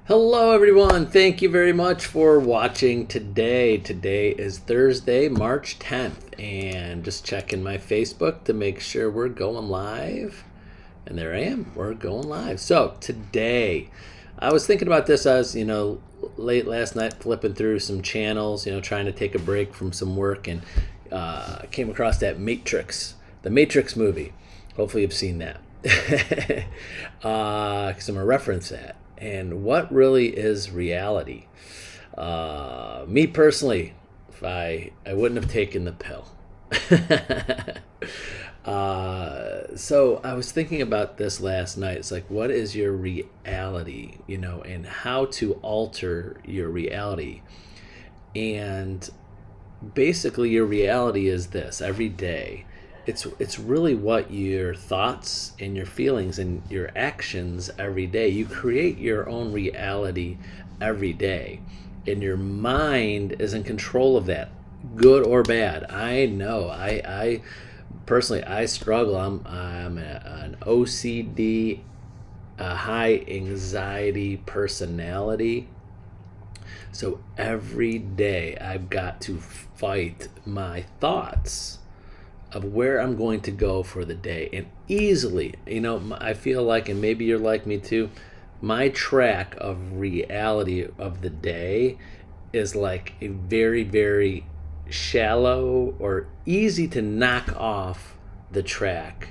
Hello, everyone. Thank you very much for watching today. Today is Thursday, March 10th, and just checking my Facebook to make sure we're going live. And there I am. We're going live. So today, I was thinking about this as, late last night, flipping through some channels, trying to take a break from some work, and came across that the Matrix movie. Hopefully you've seen that. Because I'm going to reference that. And what really is reality? Me personally, if I wouldn't have taken the pill. So I was thinking about this last night. It's like, what is your reality, and how to alter your reality. And basically your reality is this every day. It's really what your thoughts and your feelings and your actions every day. You create your own reality every day, and your mind is in control of that, good or bad. I know. I personally, I struggle. I'm an OCD, a high anxiety personality. So every day I've got to fight my thoughts of where I'm going to go for the day. And easily, I feel like, and maybe you're like me too, my track of reality of the day is like a very, very shallow or easy to knock off the track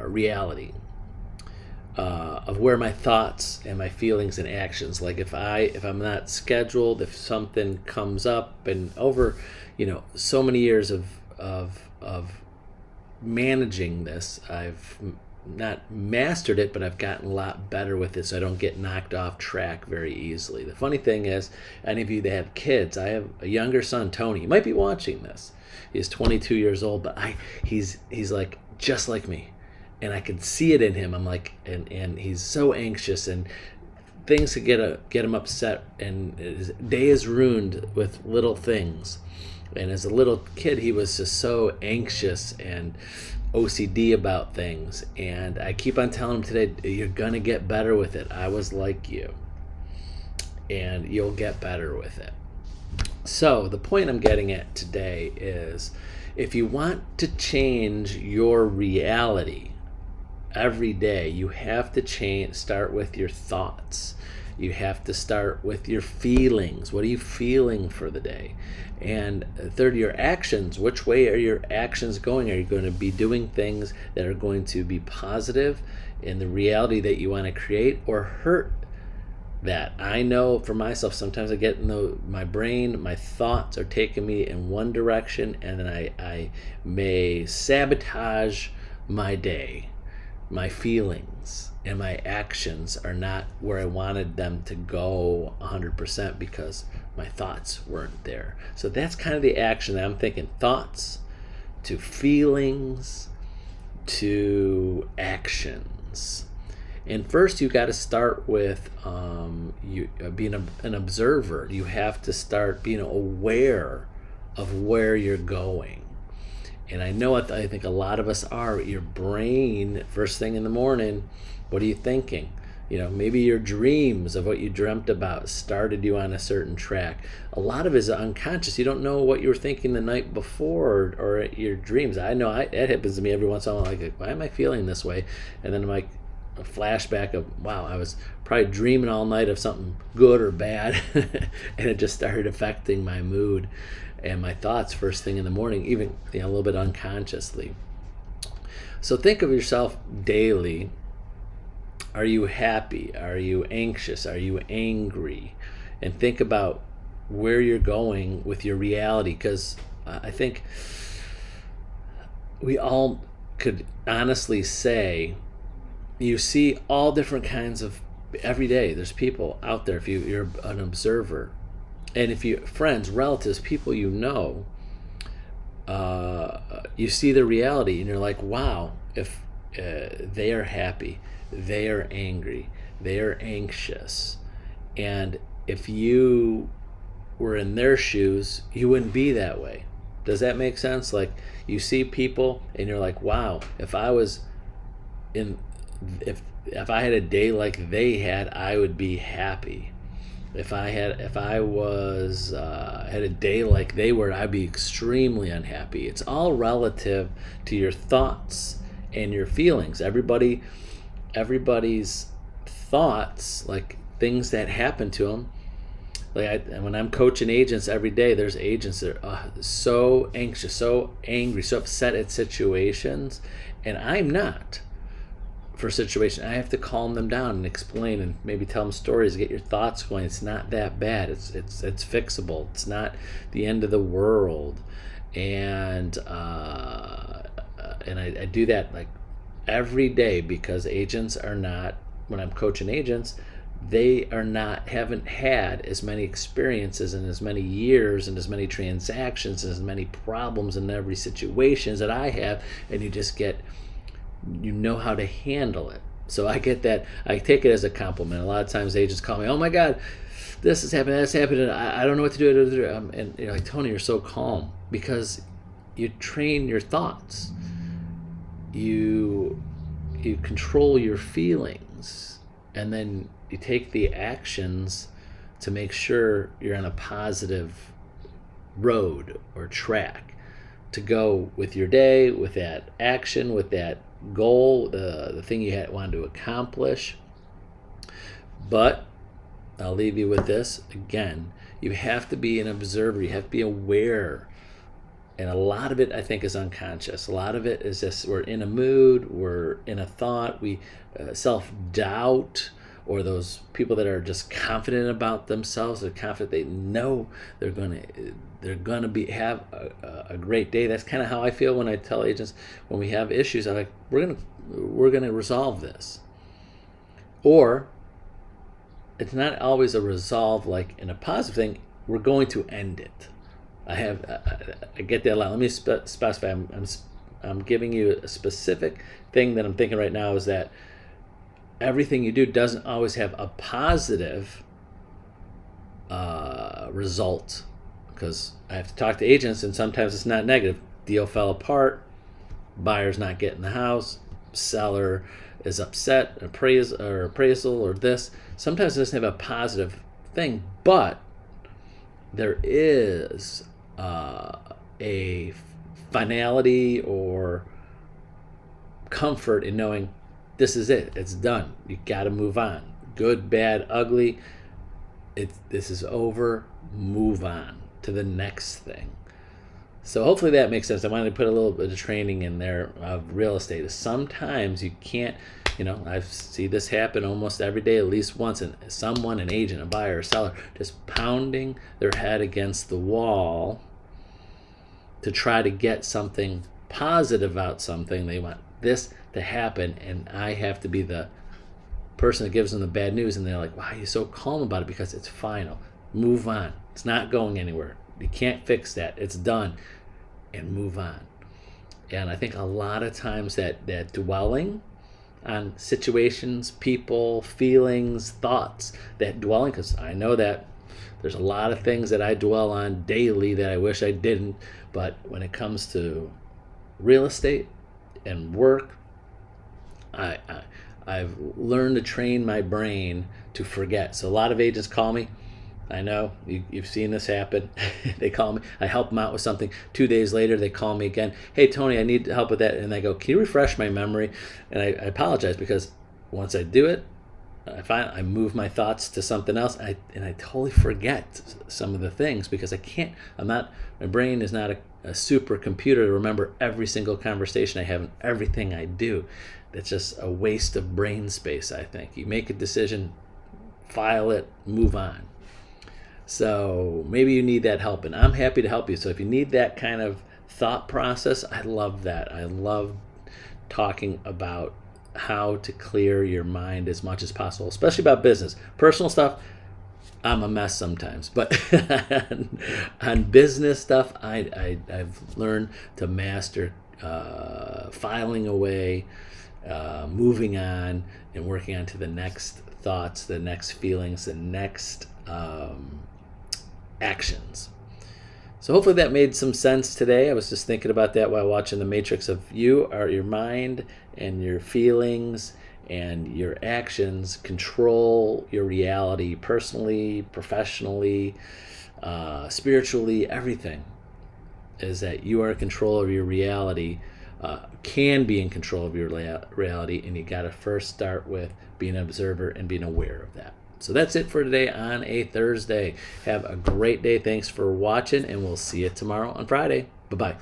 reality of where my thoughts and my feelings and actions, like if I'm not scheduled, if something comes up, and over so many years of managing this, I've not mastered it, but I've gotten a lot better with it, so I don't get knocked off track very easily. The funny thing is, any of you that have kids, I have a younger son, Tony. You might be watching this. He's 22 years old, but he's like just like me, and I can see it in him. I'm like, and he's so anxious, and things could get him upset, and his day is ruined with little things. And as a little kid, he was just so anxious and OCD about things. And I keep on telling him today, you're going to get better with it. I was like you. And you'll get better with it. So the point I'm getting at today is, if you want to change your reality every day, you have to start with your thoughts. You have to start with your feelings. What are you feeling for the day? And third, your actions. Which way are your actions going? Are you going to be doing things that are going to be positive in the reality that you want to create, or hurt that? I know for myself, sometimes I get in my brain, my thoughts are taking me in one direction, and then I may sabotage my day. My feelings and my actions are not where I wanted them to go 100% because my thoughts weren't there. So that's kind of the action that I'm thinking. Thoughts to feelings to actions. And first, you got to start with being an observer. You have to start being aware of where you're going. And I know it, I think a lot of us are. Your brain, first thing in the morning, what are you thinking? Maybe your dreams of what you dreamt about started you on a certain track. A lot of it is unconscious. You don't know what you were thinking the night before or your dreams. I know it happens to me every once in a while. Like, why am I feeling this way? And then I'm like, a flashback of, wow, I was probably dreaming all night of something good or bad. And it just started affecting my mood and my thoughts first thing in the morning, even a little bit unconsciously. So think of yourself daily. Are you happy? Are you anxious? Are you angry? And think about where you're going with your reality, because I think we all could honestly say, you see all different kinds of, every day there's people out there, if you're an observer. And if you, friends, relatives, people you see the reality, and you're like, wow, if they are happy, they are angry, they are anxious. And if you were in their shoes, you wouldn't be that way. Does that make sense? Like, you see people and you're like, wow, if If I had a day like they had, I would be happy. If I was had a day like they were, I'd be extremely unhappy. It's all relative to your thoughts and your feelings. Everybody's thoughts, like things that happen to them. When I'm coaching agents every day, there's agents that are so anxious, so angry, so upset at situations, and I'm not for a situation. I have to calm them down and explain and maybe tell them stories, get your thoughts going. It's not that bad. It's fixable. It's not the end of the world, and I do that like every day, because agents are not, when I'm coaching agents, they haven't had as many experiences and as many years and as many transactions and as many problems in every situation that I have, and you know how to handle it. So I get that. I take it as a compliment. A lot of times agents call me, oh my God, this is happening, that's happening, I don't know what to do. And you're like, Tony, you're so calm, because you train your thoughts. You control your feelings, and then you take the actions to make sure you're on a positive road or track to go with your day, with that action, with that goal, the thing you wanted to accomplish. But I'll leave you with this again. You have to be an observer. You have to be aware. And a lot of it, I think, is unconscious. A lot of it is just we're in a mood, we're in a thought, we self-doubt, or those people that are just confident about themselves. They're confident, they know they're gonna have a great day. That's kind of how I feel when I tell agents when we have issues. I'm like, we're gonna resolve this. Or it's not always a resolve like in a positive thing. We're going to end it. I get that a lot. Let me specify. I'm giving you a specific thing that I'm thinking right now, is that everything you do doesn't always have a positive result, because I have to talk to agents, and sometimes it's not negative. Deal fell apart, buyer's not getting the house, seller is upset, appraisal or this. Sometimes it doesn't have a positive thing, but there is a finality or comfort in knowing this is it. It's done. You got to move on. Good, bad, ugly. This is over. Move on to the next thing. So hopefully that makes sense. I wanted to put a little bit of training in there of real estate. Sometimes you can't, I see this happen almost every day, at least once, and someone, an agent, a buyer, a seller, just pounding their head against the wall to try to get something positive out something. They want this to happen, and I have to be the person that gives them the bad news, and they're like, why are you so calm about it? Because it's final. Move on. It's not going anywhere. You can't fix that. It's done. And move on. And I think a lot of times that dwelling on situations, people, feelings, thoughts, that dwelling, because I know that there's a lot of things that I dwell on daily that I wish I didn't, but when it comes to real estate and work, I've learned to train my brain to forget. So a lot of agents call me. I know you've seen this happen. They call me. I help them out with something. 2 days later, they call me again. Hey, Tony, I need help with that. And I go, can you refresh my memory? And I apologize, because once I do it, I move my thoughts to something else, and I totally forget some of the things, because my brain is not a supercomputer to remember every single conversation I have and everything I do. That's just a waste of brain space, I think. You make a decision, file it, move on. So maybe you need that help, and I'm happy to help you. So if you need that kind of thought process, I love that. I love talking about how to clear your mind as much as possible, especially about business. Personal stuff, I'm a mess sometimes, but on business stuff, I've learned to master filing away, moving on, and working on to the next thoughts, the next feelings, the next actions. So hopefully that made some sense today. I was just thinking about that while watching The Matrix, of your mind and your feelings and your actions control your reality personally, professionally, spiritually, everything. Is that you are in control of your reality, can be in control of your reality, and you got to first start with being an observer and being aware of that. So that's it for today on a Thursday. Have a great day. Thanks for watching, and we'll see you tomorrow on Friday. Bye-bye.